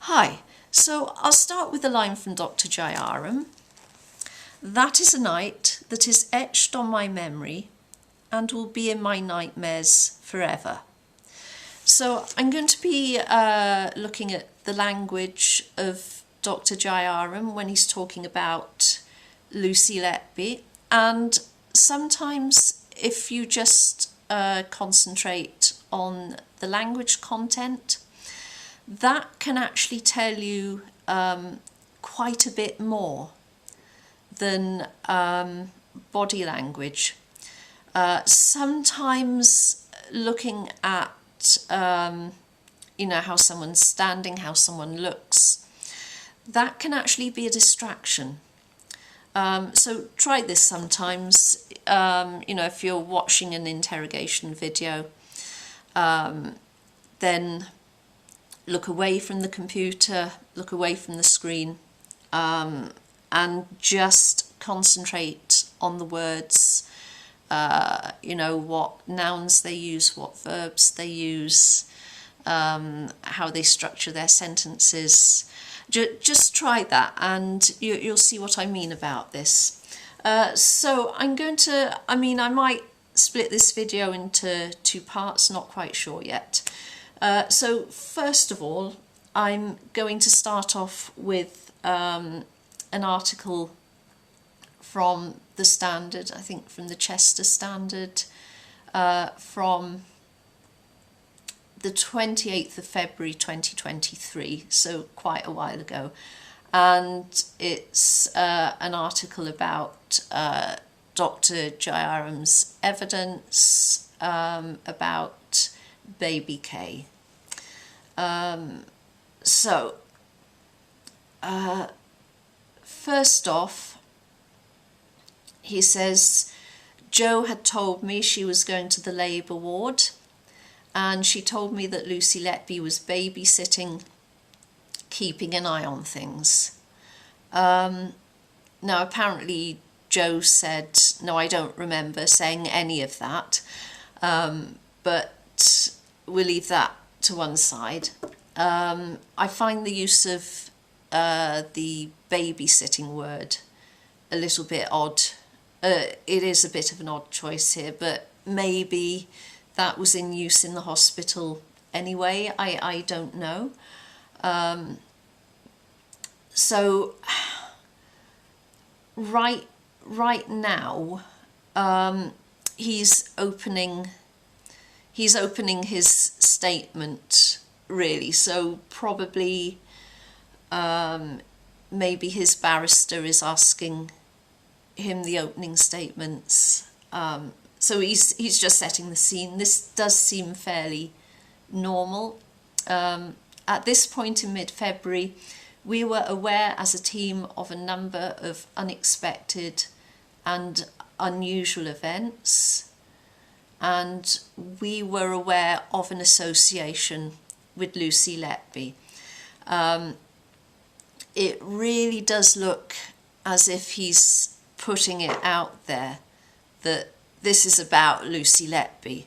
Hi, so I'll start with a line from Dr. Jayaram. That is a night that is etched on my memory and will be in my nightmares forever. So I'm going to be looking at the language of Dr. Jayaram when he's talking about Lucy Letby, and sometimes if you just concentrate on the language content, that can actually tell you quite a bit more than body language. Sometimes looking at how someone's standing, how someone looks, that can actually be a distraction. So try this sometimes. If you're watching an interrogation video, then look away from the computer, look away from the screen, and just concentrate on the words, what nouns they use, what verbs they use, how they structure their sentences. Just try that and you'll see what I mean about this. So I might split this video into two parts, not quite sure yet. So first of all, I'm going to start off with an article from the Standard, I think from the Chester Standard, from the 28th of February 2023, so quite a while ago. And it's an article about Dr. Jayaram's evidence about baby K. First off, he says, Jo had told me she was going to the labour ward, and she told me that Lucy Letby was babysitting, keeping an eye on things. Now apparently Jo said, no, I don't remember saying any of that, but we'll leave that to one side. I find the use of the babysitting word a little bit odd. It is a bit of an odd choice here, but maybe that was in use in the hospital anyway. I don't know. So right now, he's opening his statement, really. So probably maybe his barrister is asking him the opening statements. So he's just setting the scene. This does seem fairly normal. At this point in mid-February, we were aware as a team of a number of unexpected and unusual events, and we were aware of an association with Lucy Letby. It really does look as if he's putting it out there that this is about Lucy Letby.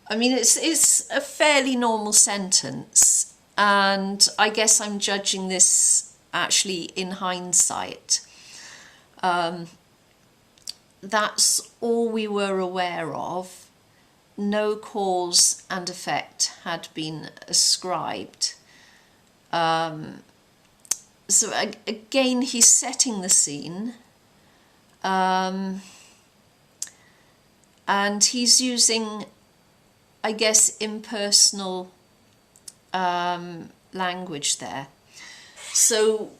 It's a fairly normal sentence, and I guess I'm judging this actually in hindsight. That's all we were aware of. No cause and effect had been ascribed. So again, he's setting the scene, and he's using, I guess, impersonal language there. So,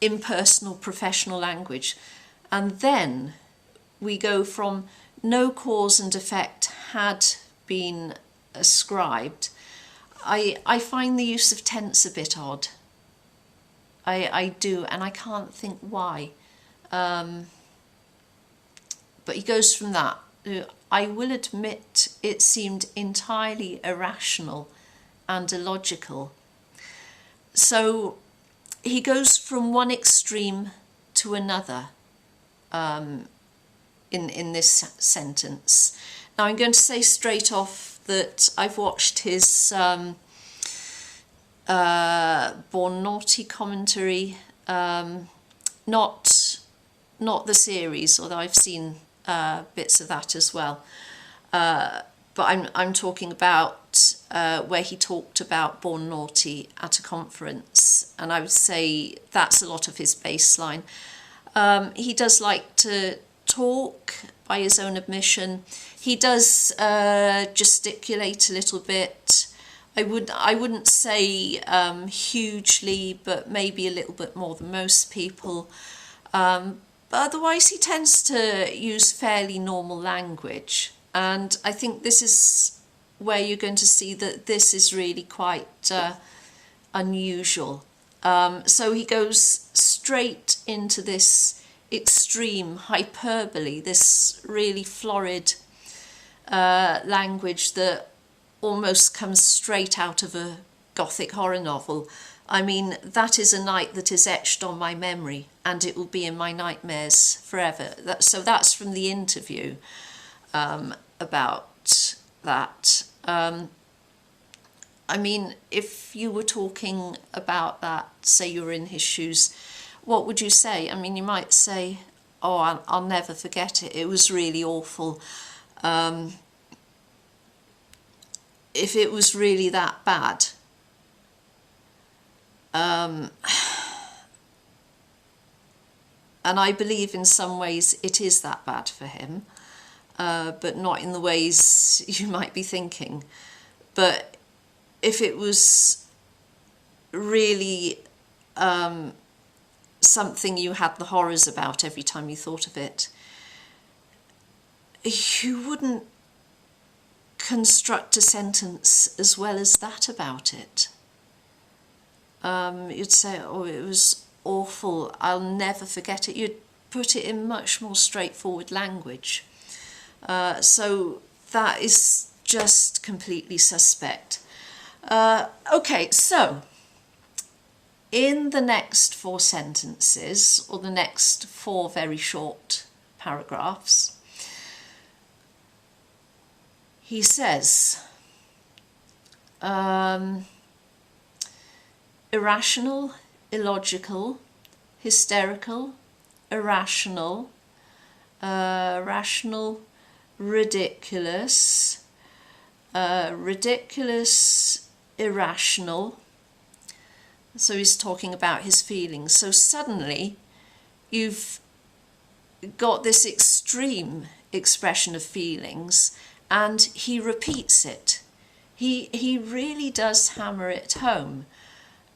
impersonal professional language. And then we go from no cause and effect had been ascribed. I find the use of tense a bit odd. I do, and I can't think why. But he goes from that. I will admit it seemed entirely irrational and illogical. So he goes from one extreme to another in this sentence. Now I'm going to say straight off that I've watched his Born Naughty commentary, not the series, although I've seen bits of that as well. But I'm talking about where he talked about Born Naughty at a conference, and I would say that's a lot of his baseline. He does like to talk, by his own admission. He does gesticulate a little bit. I wouldn't say hugely, but maybe a little bit more than most people. But otherwise, he tends to use fairly normal language. And I think this is where you're going to see that this is really quite unusual. So he goes straight into this extreme hyperbole, this really florid language that almost comes straight out of a Gothic horror novel. I mean, that is a night that is etched on my memory, and it will be in my nightmares forever. So that's from the interview about that. I mean, if you were talking about that, say you were in his shoes, what would you say? I mean, you might say, oh, I'll never forget it. It was really awful. If it was really that bad. And I believe in some ways it is that bad for him, but not in the ways you might be thinking. But if it was really something you had the horrors about every time you thought of it, you wouldn't construct a sentence as well as that about it. You'd say, oh, it was awful, I'll never forget it. You'd put it in much more straightforward language. So that is just completely suspect. Okay, so in the next 4 sentences, or the next 4 very short paragraphs, he says, irrational, illogical, hysterical, irrational, rational, ridiculous, ridiculous, irrational. So he's talking about his feelings. So suddenly you've got this extreme expression of feelings, and he repeats it. He really does hammer it home.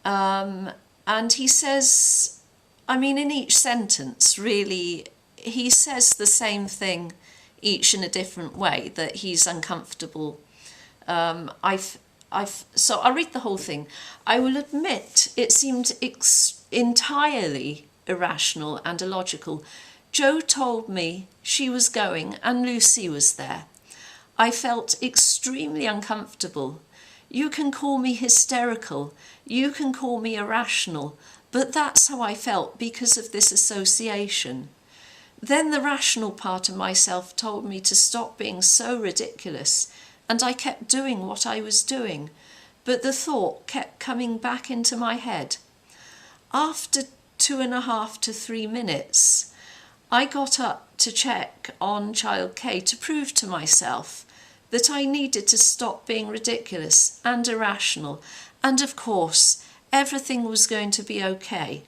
And he says, I mean, in each sentence, really, he says the same thing, each in a different way, that he's uncomfortable. So I'll read the whole thing. I will admit it seemed entirely irrational and illogical. Jo told me she was going and Lucy was there. I felt extremely uncomfortable. You can call me hysterical, you can call me irrational, but that's how I felt because of this association. Then the rational part of myself told me to stop being so ridiculous, and I kept doing what I was doing, but the thought kept coming back into my head. After 2.5 to 3 minutes, I got up to check on child K to prove to myself that I needed to stop being ridiculous and irrational, and of course everything was going to be okay.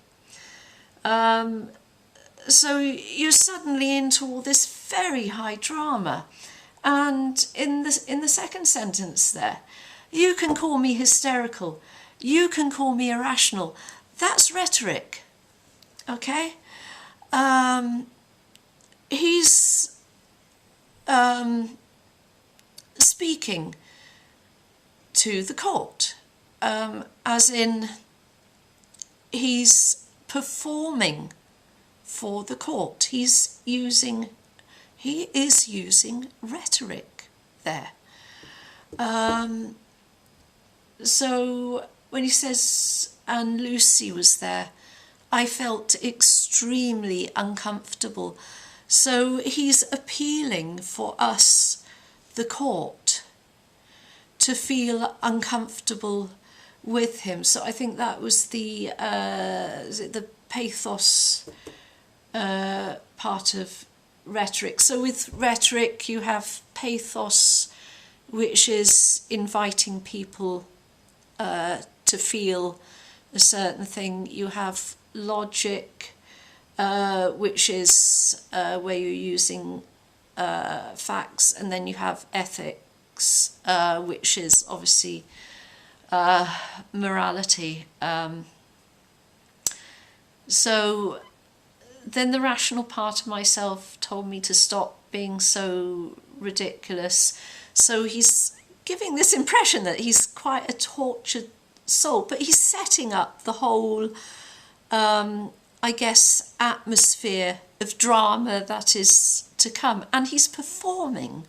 So you're suddenly into all this very high drama, and in the second sentence there, you can call me hysterical, you can call me irrational. That's rhetoric, okay? He's speaking to the court, as in he's performing for the court. He is using rhetoric there. So when he says, and Lucy was there, I felt extremely uncomfortable. So he's appealing for us, the court. to feel uncomfortable with him. So I think that was the pathos part of rhetoric. So with rhetoric you have pathos, which is inviting people to feel a certain thing. You have logic, which is where you're using facts, and then you have ethics, which is obviously morality. So then the rational part of myself told me to stop being so ridiculous. So he's giving this impression that he's quite a tortured soul, but he's setting up the whole, I guess, atmosphere of drama that is to come, and he's performing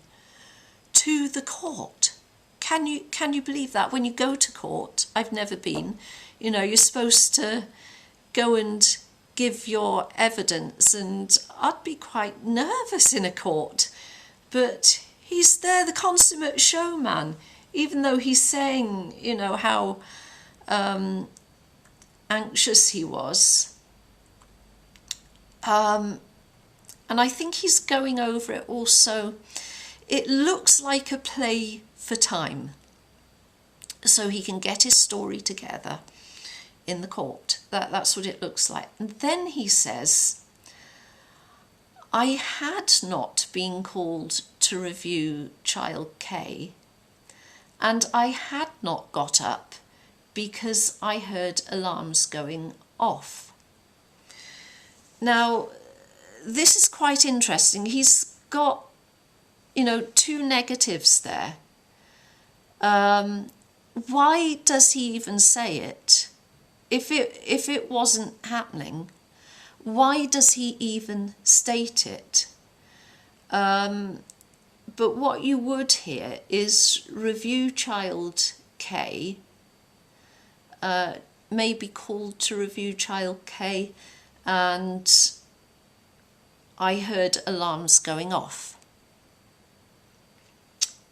to the court. Can you believe that? When you go to court, I've never been, you know, you're supposed to go and give your evidence, and I'd be quite nervous in a court, but he's there, the consummate showman, even though he's saying, you know, how anxious he was. And I think he's going over it also. It looks like a play for time, so he can get his story together in the court. That's what it looks like. And then he says, I had not been called to review child K, and I had not got up because I heard alarms going off. Now, this is quite interesting. He's got, you know, two negatives there. Why does he even say it? If it wasn't happening, why does he even state it? But what you would hear is review child K, may be called to review child K, and I heard alarms going off.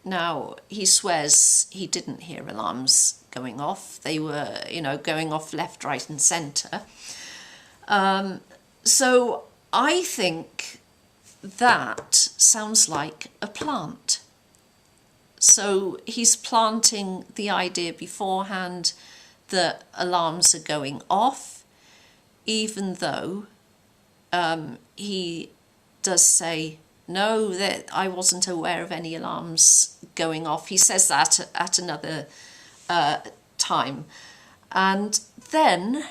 Now, he swears he didn't hear alarms going off. They were, you know, going off left, right and centre. So I think that sounds like a plant. So he's planting the idea beforehand that alarms are going off, even though he does say, no, that I wasn't aware of any alarms going off. He says that at another time. And then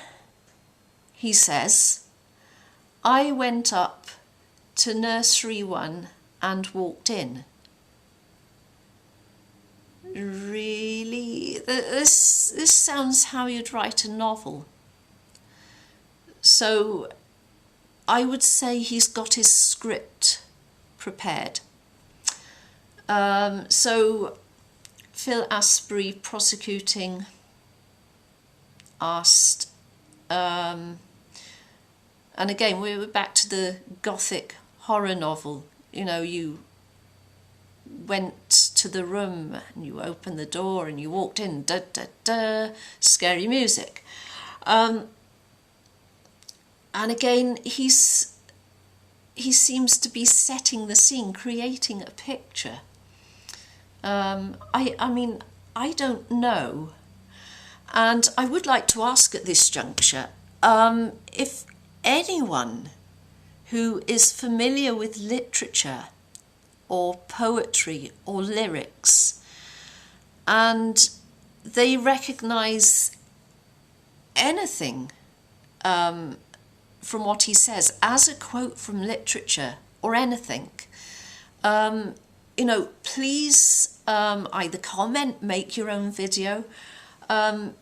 he says, I went up to nursery 1 and walked in. Really? This sounds how you'd write a novel. So I would say he's got his script prepared. So Phil Asprey, prosecuting, asked, and again we're back to the Gothic horror novel. You know, you went to the room and you opened the door and you walked in, da da da, scary music. And again, he seems to be setting the scene, creating a picture. I mean, I don't know. And I would like to ask at this juncture, if anyone who is familiar with literature or poetry or lyrics, and they recognise anything from what he says as a quote from literature or anything, you know, please either comment, make your own video,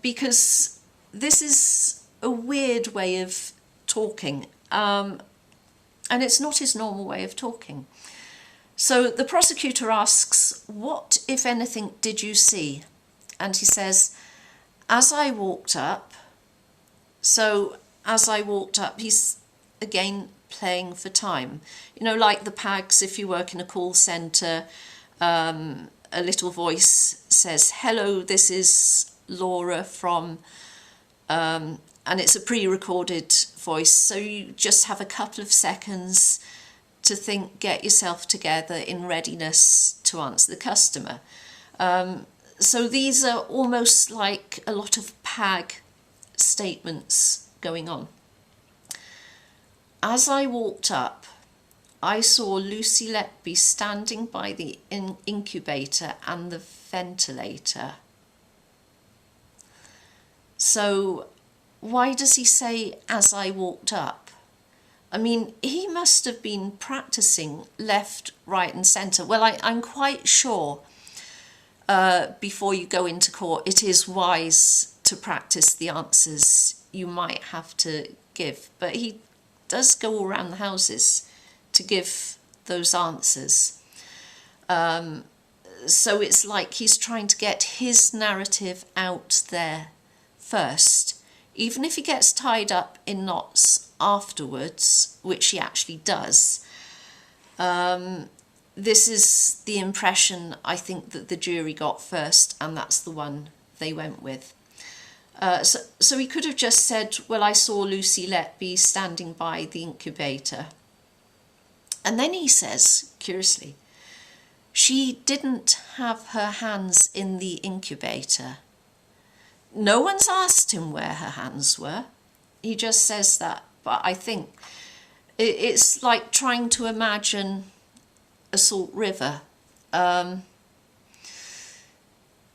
because this is a weird way of talking, and it's not his normal way of talking. So the prosecutor asks, what, if anything, did you see? And he says, as I walked up. So as I walked up, he's again playing for time. You know, like the PAGs, if you work in a call centre, a little voice says, "Hello, this is Laura from," and it's a pre-recorded voice, so you just have a couple of seconds to think, get yourself together in readiness to answer the customer. So these are almost like a lot of PAG statements going on. As I walked up, I saw Lucy Letby standing by the incubator and the ventilator. So why does he say, as I walked up? I mean, he must have been practicing left, right and centre. Well, I'm quite sure before you go into court, it is wise to practice the answers you might have to give. But he does go all around the houses to give those answers. So it's like he's trying to get his narrative out there first. Even if he gets tied up in knots afterwards, which he actually does, this is the impression I think that the jury got first, and that's the one they went with. So he could have just said, well, I saw Lucy Letby standing by the incubator. And then he says, curiously, she didn't have her hands in the incubator. No one's asked him where her hands were. He just says that. But I think it's like trying to imagine a salt river.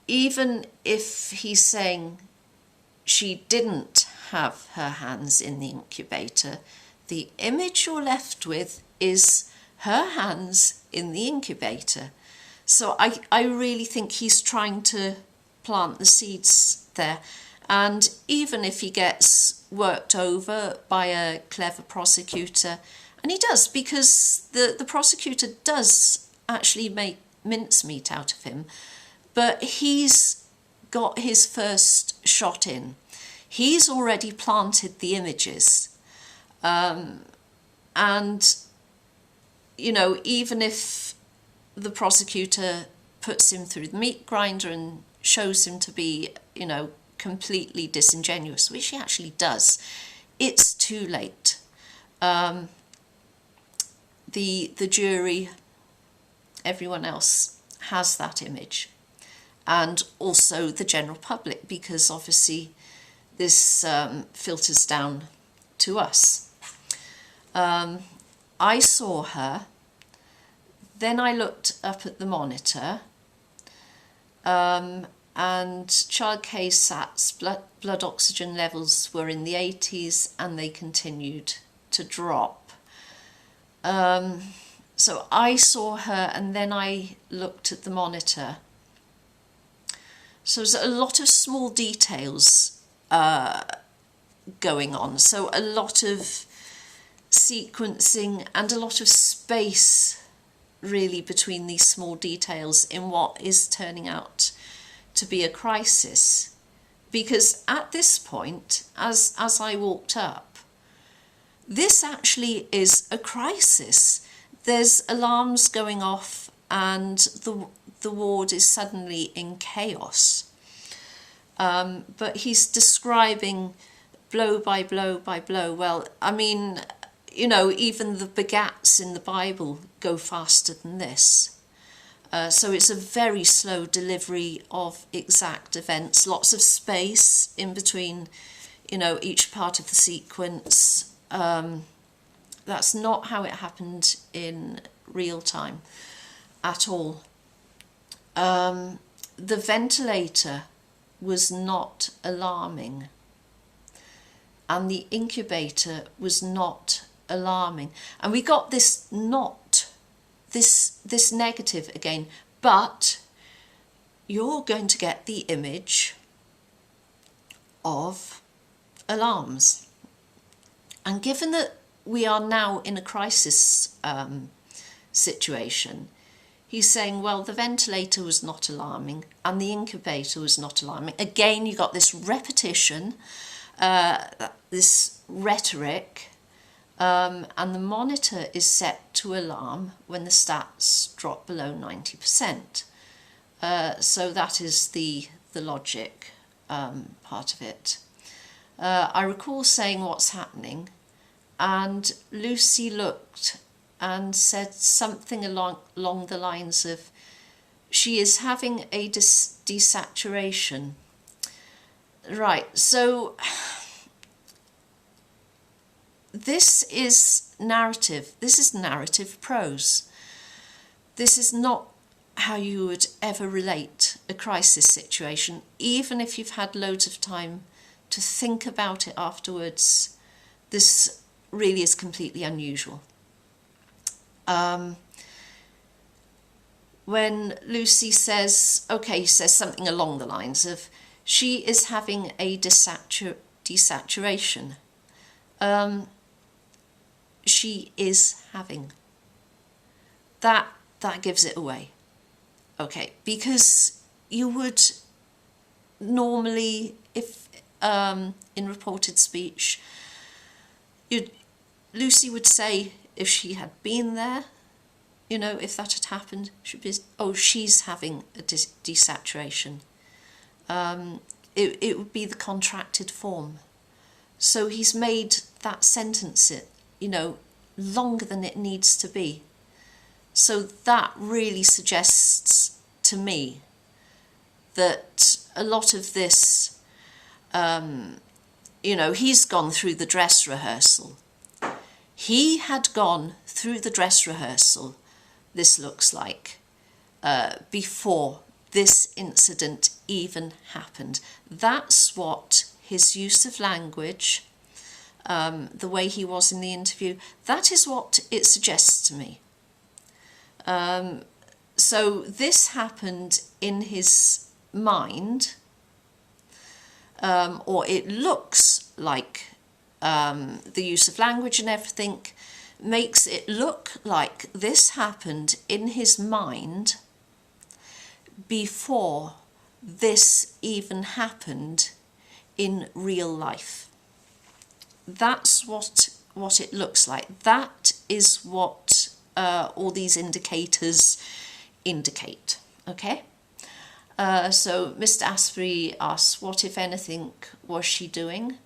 Even if he's saying she didn't have her hands in the incubator, the image you're left with is her hands in the incubator. So I really think he's trying to plant the seeds there. And even if he gets worked over by a clever prosecutor, and he does, because the prosecutor does actually make mincemeat out of him, but he's got his first shot in. He's already planted the images. And, you know, even if the prosecutor puts him through the meat grinder and shows him to be, you know, completely disingenuous, which he actually does, it's too late. The jury, everyone else has that image, and also the general public, because obviously this filters down to us. I saw her, then I looked up at the monitor, and child KSAT's blood oxygen levels were in the 80s and they continued to drop. So I saw her and then I looked at the monitor. So there's a lot of small details going on. So a lot of sequencing and a lot of space really between these small details in what is turning out to be a crisis. Because at this point, as I walked up, this actually is a crisis. There's alarms going off and the ward is suddenly in chaos. But he's describing blow by blow by blow. Well, I mean, you know, even the begats in the Bible go faster than this. So it's a very slow delivery of exact events, lots of space in between, you know, each part of the sequence. That's not how it happened in real time at all. The ventilator was not alarming, and the incubator was not alarming. And we got this not, this negative again, but you're going to get the image of alarms. And given that we are now in a crisis situation, he's saying, well, the ventilator was not alarming and the incubator was not alarming. Again, you got this repetition, this rhetoric, and the monitor is set to alarm when the stats drop below 90%. So that is the logic part of it. I recall saying what's happening, and Lucy looked and said something along the lines of, she is having a desaturation. Right, so this is narrative. This is narrative prose. This is not how you would ever relate a crisis situation, even if you've had loads of time to think about it afterwards. This really is completely unusual. When Lucy says, says something along the lines of, she is having a desaturation. She is having. That gives it away. Okay, because you would normally, if in reported speech, Lucy would say, if she had been there, if that had happened, she'd be, she's having a desaturation. It would be the contracted form. So he's made that sentence, longer than it needs to be. So that really suggests to me that a lot of this, he's gone through the dress rehearsal. He had gone through the dress rehearsal, this looks like, before this incident even happened. That's what his use of language, the way he was in the interview, that is what it suggests to me. So this happened in his mind, or it looks like the use of language and everything makes it look like this happened in his mind before this even happened in real life. That's what it looks like. That is what all these indicators indicate. Okay? So Mr. Asprey asks, what, if anything, was she doing?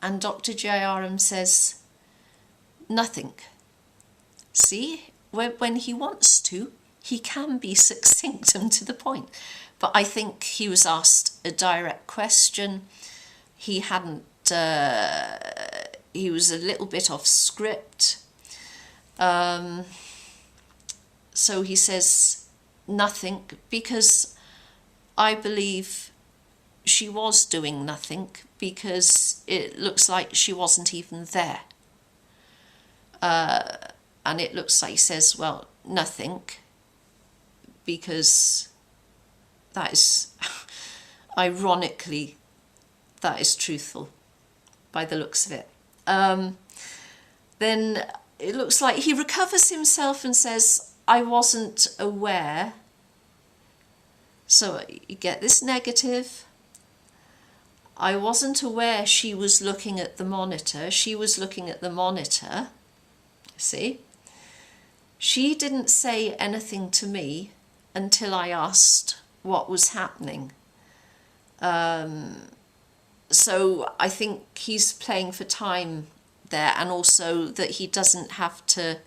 And Dr. Jayaram says, nothing. See, when he wants to, he can be succinct and to the point. But I think he was asked a direct question. He hadn't, he was a little bit off script. So he says nothing, because I believe she was doing nothing, because it looks like she wasn't even there. And it looks like he says, well, nothing, because that is, ironically, that is truthful by the looks of it. Then it looks like he recovers himself and says, I wasn't aware. So you get this negative. I wasn't aware she was looking at the monitor. She was looking at the monitor. See? She didn't say anything to me until I asked what was happening. So I think he's playing for time there, and also that he doesn't have to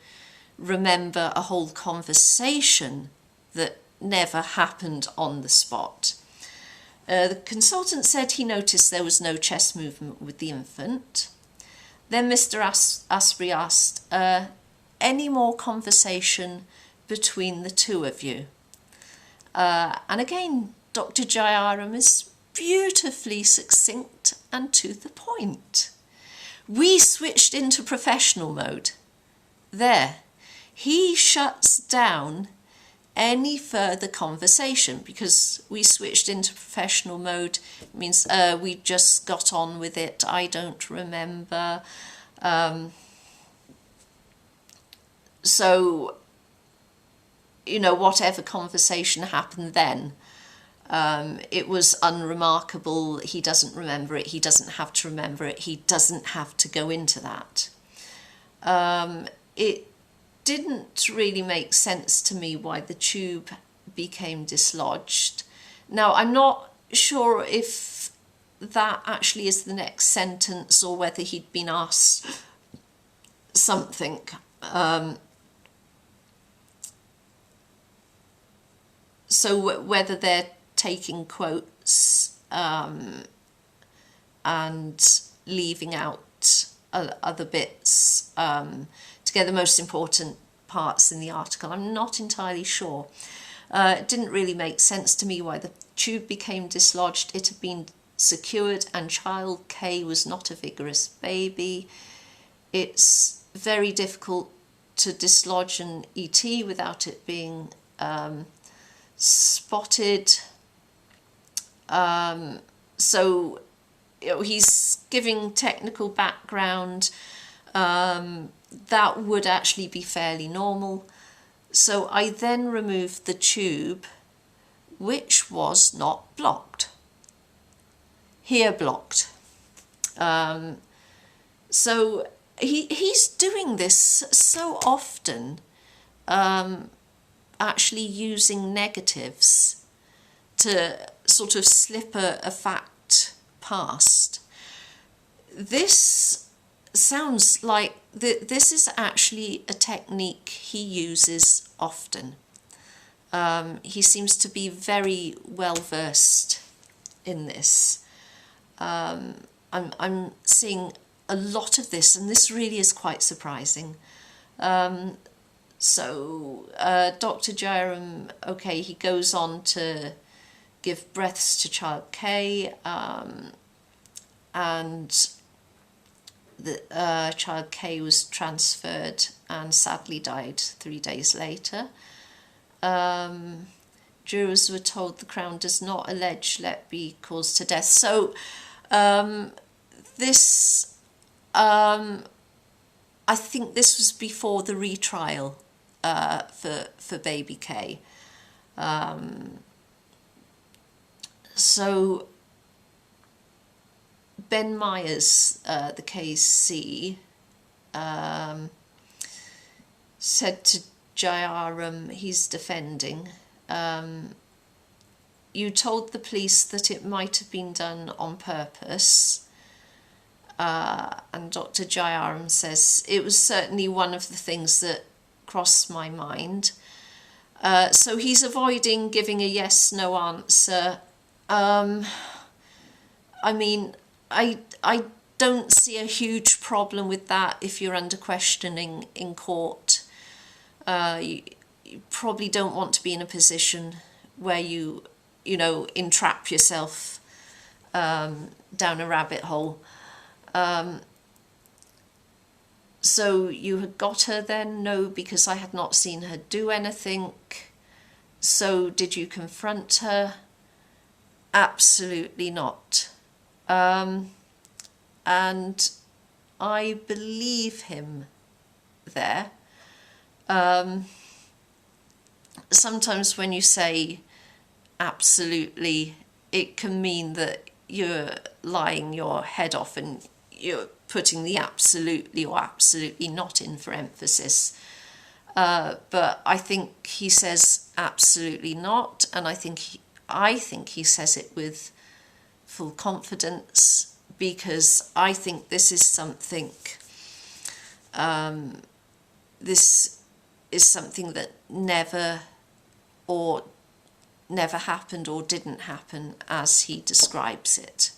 remember a whole conversation that never happened on the spot. The consultant said he noticed there was no chest movement with the infant. Then Mr. Asprey asked, any more conversation between the two of you? And again, Dr. Jayaram is beautifully succinct and to the point. We switched into professional mode. There. He shuts down any further conversation because we switched into professional mode. It means we just got on with it. I don't remember. So, you know, whatever conversation happened then, it was unremarkable. He doesn't remember it. He doesn't have to remember it. He doesn't have to go into that. It didn't really make sense to me why the tube became dislodged. Now, I'm not sure if that actually is the next sentence or whether he'd been asked something. So whether they're taking quotes and leaving out other bits to get the most important parts in the article, I'm not entirely sure. It didn't really make sense to me why the tube became dislodged. It had been secured and child K was not a vigorous baby. It's very difficult to dislodge an ET without it being spotted. So he's giving technical background. That would actually be fairly normal. So I then removed the tube, which was not blocked. Here blocked. So he's doing this so often, actually using negatives to sort of slip a fact past. This sounds like this is actually a technique he uses often. He seems to be very well versed in this. I'm seeing a lot of this, and this really is quite surprising. So Dr. Jayaram, okay, he goes on to give breaths to child K, and the child K was transferred and sadly died 3 days later. Jurors were told the Crown does not allege Letby caused her death. So this, I think this was before the retrial for baby K. So Ben Myers, the KC, said to Jayaram, he's defending, you told the police that it might have been done on purpose, and Dr. Jayaram says, it was certainly one of the things that crossed my mind. So he's avoiding giving a yes-no answer. I mean, I don't see a huge problem with that if you're under questioning in court. You probably don't want to be in a position where you entrap yourself down a rabbit hole. So you had got her then? No, because I had not seen her do anything. So did you confront her? Absolutely not. And I believe him there. Sometimes when you say absolutely, it can mean that you're lying your head off and you're putting the absolutely or absolutely not in for emphasis. But I think he says absolutely not, and I think he says it with full confidence, because I think this is something that never happened or didn't happen as he describes it.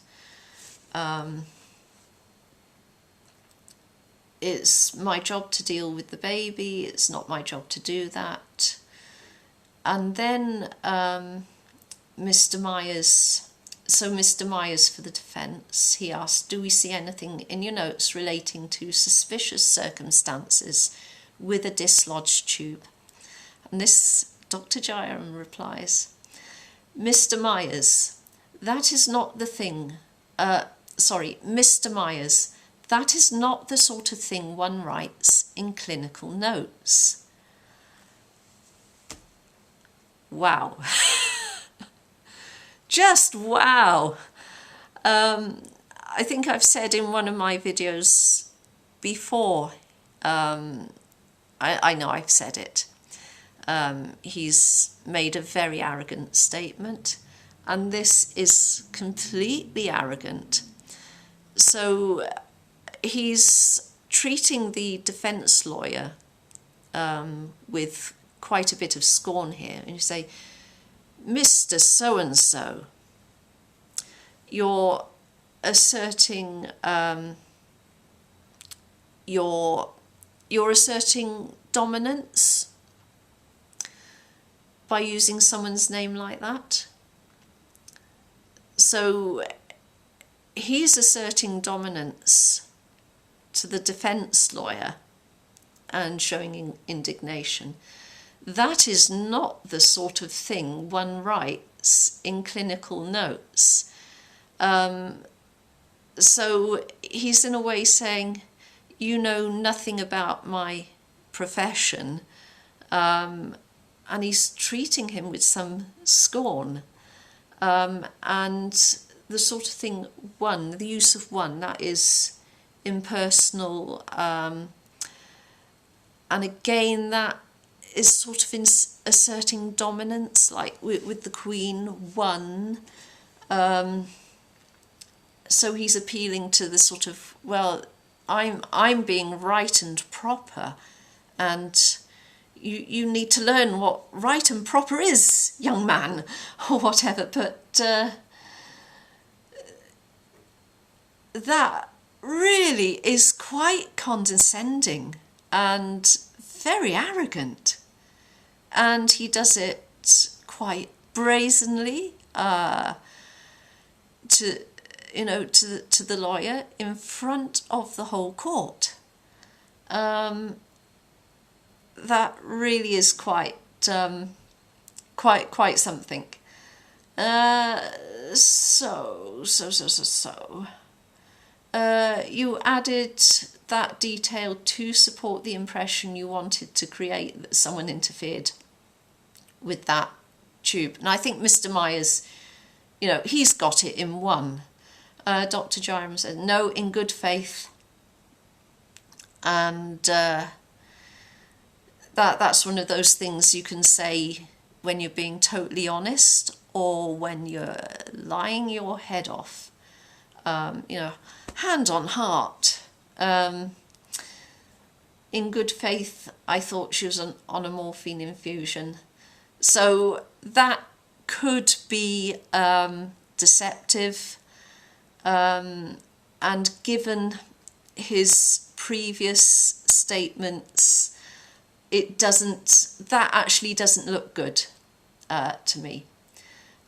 It's my job to deal with the baby, it's not my job to do that. And then Mr. Myers for the defence, he asked, do we see anything in your notes relating to suspicious circumstances with a dislodged tube? And this, Dr. Jayaram replies, Mr. Myers, that is not the thing. Mr. Myers, that is not the sort of thing one writes in clinical notes. Wow. Just wow. I think I've said in one of my videos before, I know I've said it. He's made a very arrogant statement, and this is completely arrogant. So he's treating the defence lawyer with quite a bit of scorn here. And you say, Mr. So-and-so, you're asserting you're asserting dominance by using someone's name like that. So he's asserting dominance to the defence lawyer and showing indignation. That is not the sort of thing one writes in clinical notes. So he's in a way saying, you know nothing about my profession, and he's treating him with some scorn. And the sort of thing, the use of one, that is impersonal, and again that is sort of asserting dominance, like with the Queen, one. So he's appealing to the sort of, well, I'm being right and proper, and you need to learn what right and proper is, young man, or whatever. But that really is quite condescending and very arrogant, and he does it quite brazenly to the lawyer in front of the whole court. That really is quite something. You added that detail to support the impression you wanted to create that someone interfered with that tube. And I think Mr. Myers, he's got it in one. Dr. Jayaram said, no, in good faith. And that's one of those things you can say when you're being totally honest or when you're lying your head off. Hand on heart. In good faith, I thought she was on a morphine infusion. So that could be deceptive. And given his previous statements, that actually doesn't look good to me.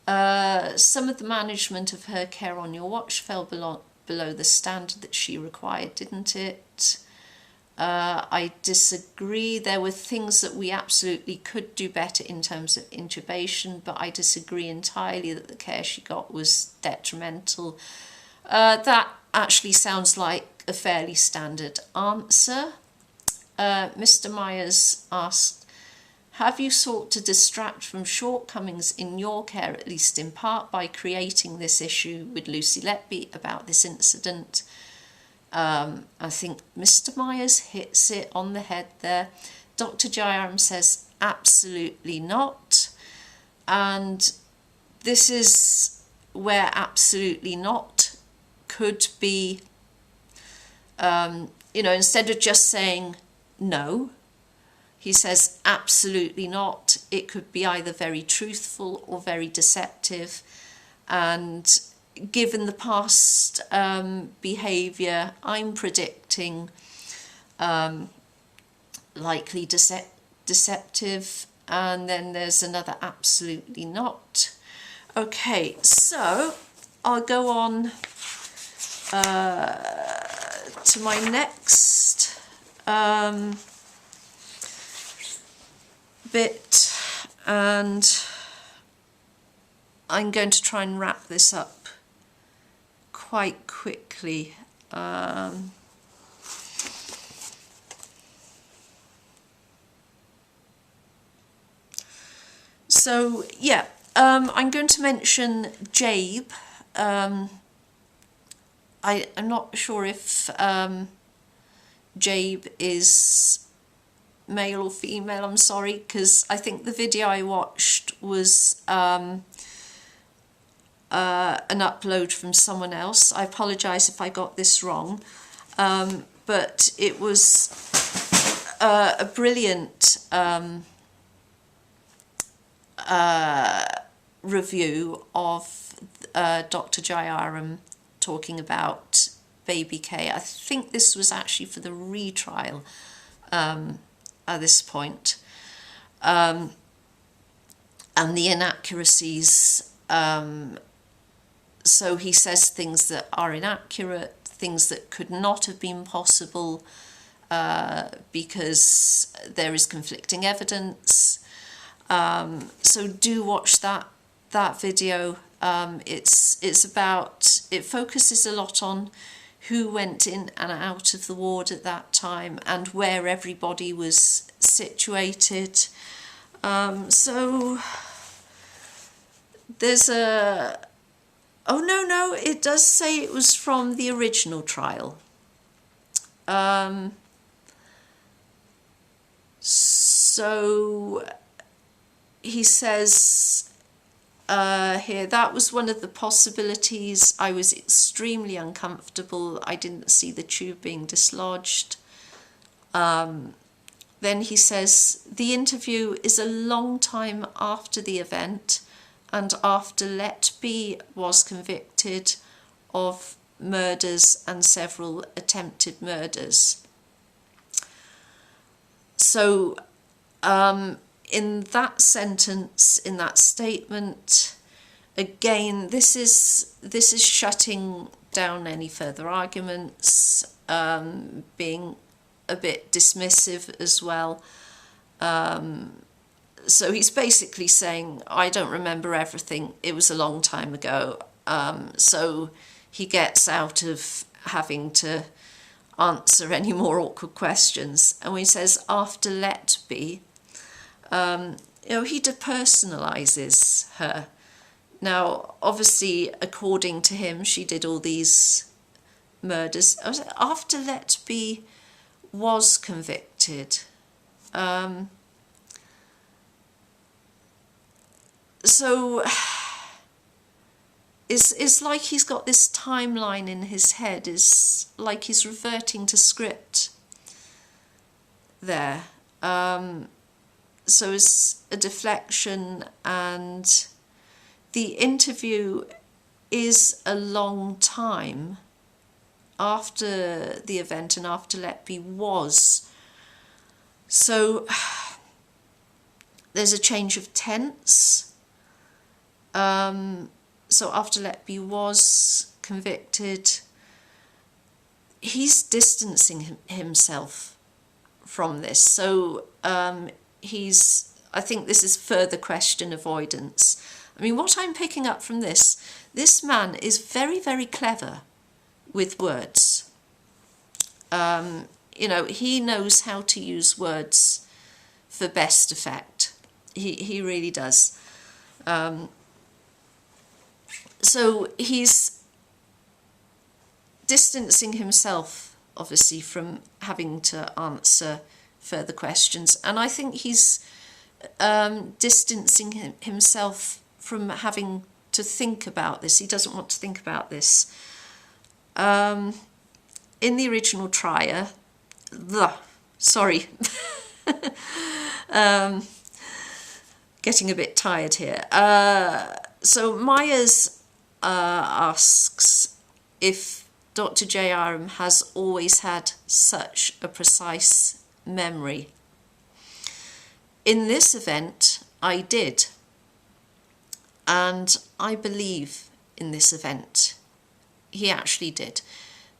Some of the management of her care on your watch fell below the standard that she required, didn't it? I disagree. There were things that we absolutely could do better in terms of intubation, but I disagree entirely that the care she got was detrimental. That actually sounds like a fairly standard answer. Mr. Myers asked, have you sought to distract from shortcomings in your care, at least in part, by creating this issue with Lucy Letby about this incident? I think Mr. Myers hits it on the head there. Dr. Jayaram says, absolutely not. And this is where absolutely not could be, instead of just saying no, he says absolutely not. It could be either very truthful or very deceptive. And given the past behaviour, I'm predicting likely deceptive. And then there's another absolutely not. Okay, so I'll go on to my next bit, and I'm going to try and wrap this up quite quickly. So yeah, I'm going to mention Jabe. I'm not sure if Jabe is male or female, I'm sorry, because I think the video I watched was an upload from someone else. I apologise if I got this wrong, but it was a brilliant review of Dr. Jayaram talking about baby K. I think this was actually for the retrial at this point, and the inaccuracies. So he says things that are inaccurate, things that could not have been possible because there is conflicting evidence. So do watch that video. It focuses a lot on who went in and out of the ward at that time and where everybody was situated. So there's oh no, it does say it was from the original trial. So he says here, that was one of the possibilities. I was extremely uncomfortable. I didn't see the tube being dislodged. Then he says, the interview is a long time after the event and after Letby was convicted of murders and several attempted murders. So in that sentence, in that statement, again, this is shutting down any further arguments, being a bit dismissive as well. So he's basically saying, I don't remember everything, it was a long time ago. So he gets out of having to answer any more awkward questions. And when he says, after Letby, he depersonalizes her. Now, obviously, according to him, she did all these murders. After Letby was convicted. So it's like he's got this timeline in his head. It's like he's reverting to script there. So it's a deflection, and the interview is a long time after the event and after Letby was. So there's a change of tense. So after Letby was convicted, he's distancing himself from this. So I think this is further question avoidance. I mean, what I'm picking up from this man is very, very clever with words. He knows how to use words for best effect. He really does. So he's distancing himself, obviously, from having to answer further questions. And I think he's distancing himself from having to think about this. He doesn't want to think about this. In the original trial, getting a bit tired here. So Myers asks if Dr. Jayaram has always had such a precise memory. In this event, I did. And I believe in this event, he actually did.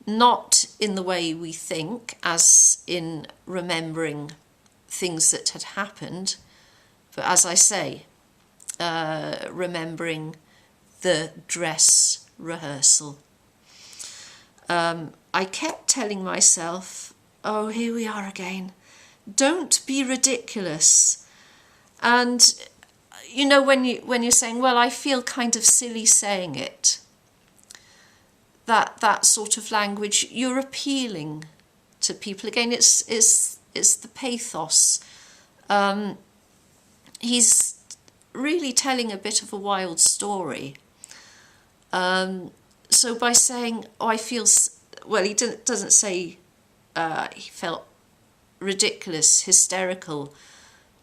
Not in the way we think, as in remembering things that had happened, but as I say, remembering the dress rehearsal. I kept telling myself, oh, here we are again. Don't be ridiculous. And when you're saying, well, I feel kind of silly saying it, that sort of language, you're appealing to people. Again, it's It's the pathos. He's really telling a bit of a wild story. So by saying, oh, I feel, well, he doesn't say he felt ridiculous, hysterical,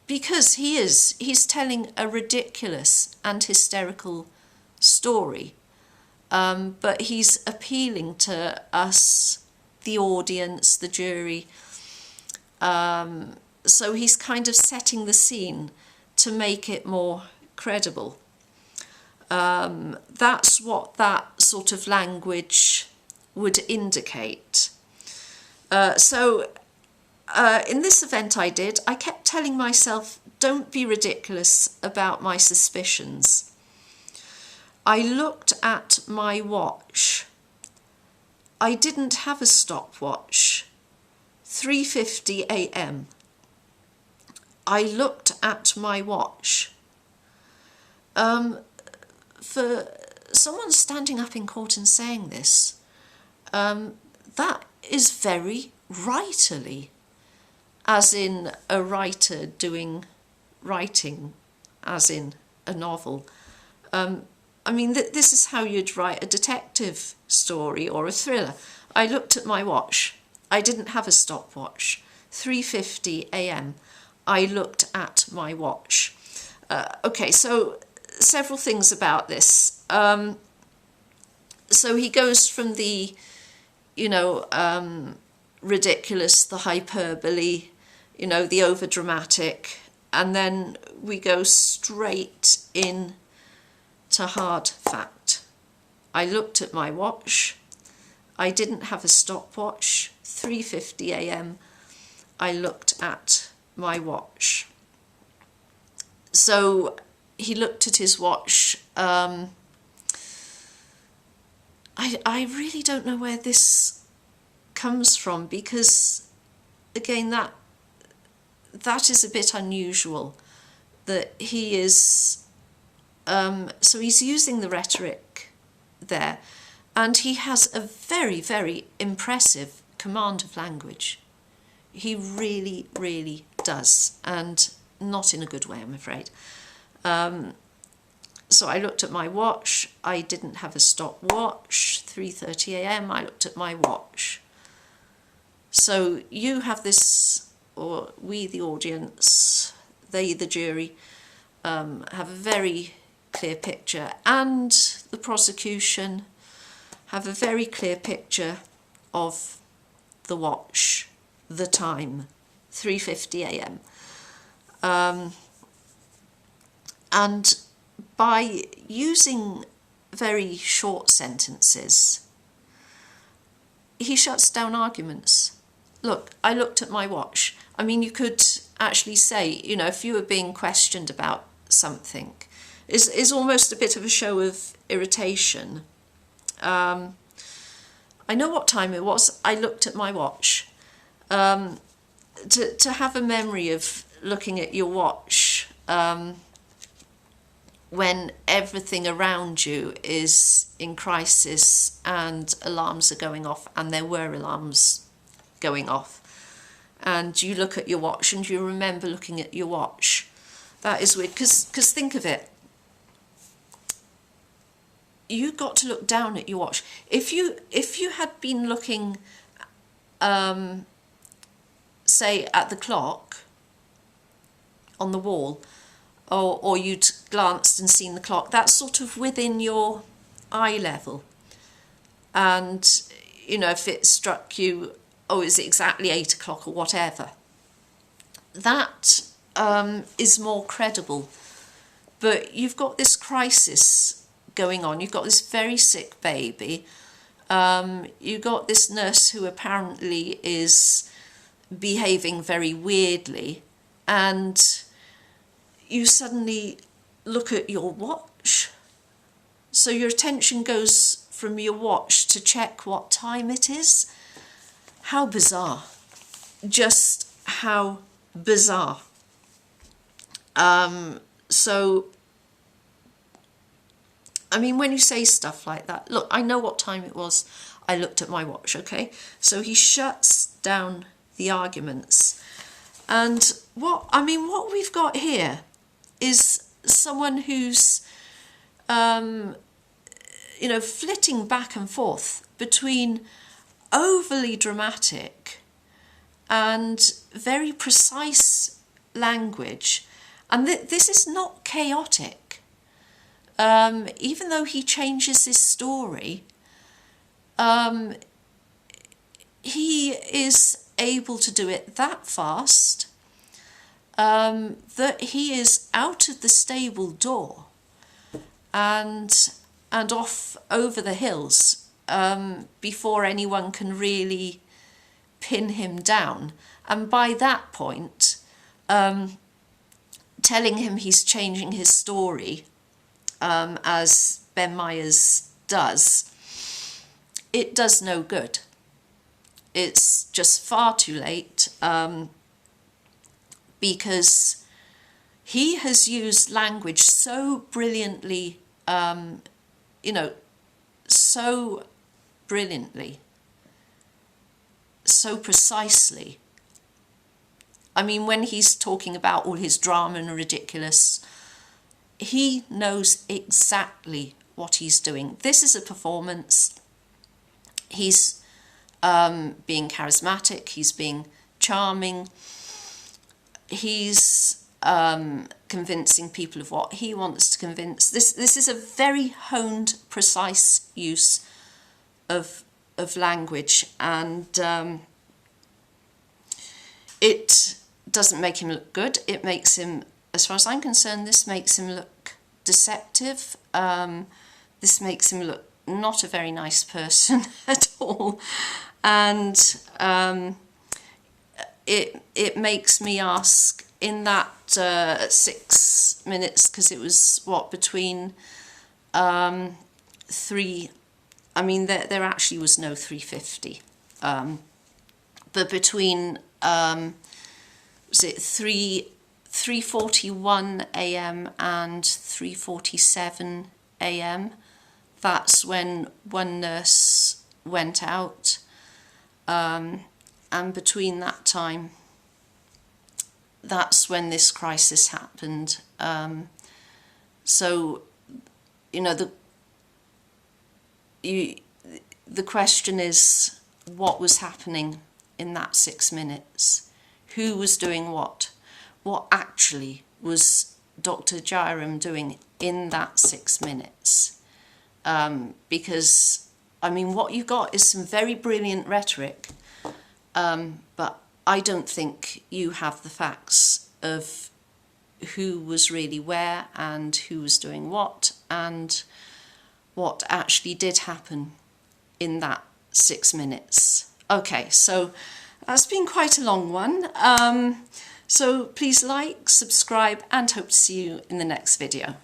because he's telling a ridiculous and hysterical story. But he's appealing to us, the audience, the jury. So he's kind of setting the scene to make it more credible. That's what that sort of language would indicate. So in this event I kept telling myself, don't be ridiculous about my suspicions. I looked at my watch. I didn't have a stopwatch. 3:50 a.m. I looked at my watch. For someone standing up in court and saying this, that is very writerly, as in a writer doing writing, as in a novel. I mean, this is how you'd write a detective story or a thriller. I looked at my watch. I didn't have a stopwatch. 3:50 a.m. I looked at my watch. Okay, so several things about this. So he goes from the, ridiculous, the hyperbole, the overdramatic, and then we go straight in to hard fact. I looked at my watch. I didn't have a stopwatch. 3:50 a.m. I looked at my watch. So he looked at his watch. I really don't know where this comes from, because again that is a bit unusual, that he is so he's using the rhetoric there, and he has a very, very impressive command of language. He really, really does, and not in a good way, I'm afraid. So I looked at my watch. I didn't have a stopwatch. 3:30 a.m. I looked at my watch. So you have this, or we, the audience, they, the jury, have a very clear picture, and the prosecution have a very clear picture of the watch, the time, 3:50 a.m. And by using very short sentences, he shuts down arguments. Look, I looked at my watch. I mean, you could actually say, if you were being questioned about something, is almost a bit of a show of irritation. I know what time it was. I looked at my watch. To have a memory of looking at your watch when everything around you is in crisis and alarms are going off, and there were alarms going off, and you look at your watch and you remember looking at your watch. That is weird, because think of it. You got to look down at your watch. If you had been looking, say, at the clock on the wall, or you'd glanced and seen the clock, that's sort of within your eye level. And, if it struck you, oh, is it exactly 8 o'clock or whatever, that is more credible. But you've got this crisis going on. You've got this very sick baby. You've got this nurse who apparently is behaving very weirdly, and you suddenly look at your watch. So your attention goes from your watch to check what time it is. How bizarre. Just how bizarre. So, I mean, when you say stuff like that, look, I know what time it was. I looked at my watch, okay? So he shuts down the arguments. And what we've got here is someone who's, flitting back and forth between overly dramatic and very precise language. And this is not chaotic. Even though he changes his story, he is able to do it that fast that he is out of the stable door and off over the hills before anyone can really pin him down. And by that point, telling him he's changing his story, as Ben Myers does, it does no good. It's just far too late, because he has used language so brilliantly, so brilliantly, so precisely. I mean, when he's talking about all his drama and ridiculous, he knows exactly what he's doing. This is a performance. He's being charismatic, he's being charming, he's convincing people of what he wants to convince. This is a very honed, precise use of language, and it doesn't make him look good. It makes him, as far as I'm concerned, this makes him look deceptive. This makes him look not a very nice person at all, and it makes me ask, in that 6 minutes, because it was between 3. I mean, there actually was no 3:50, but between was it 3:41 a.m. and 3:47 a.m. That's when one nurse went out, and between that time, that's when this crisis happened. So, the question is, what was happening in that 6 minutes? Who was doing what? What actually was Dr. Jayaram doing in that 6 minutes? Because, I mean, what you got is some very brilliant rhetoric, but I don't think you have the facts of who was really where and who was doing what and what actually did happen in that 6 minutes. Okay, so that's been quite a long one. So please like, subscribe, and hope to see you in the next video.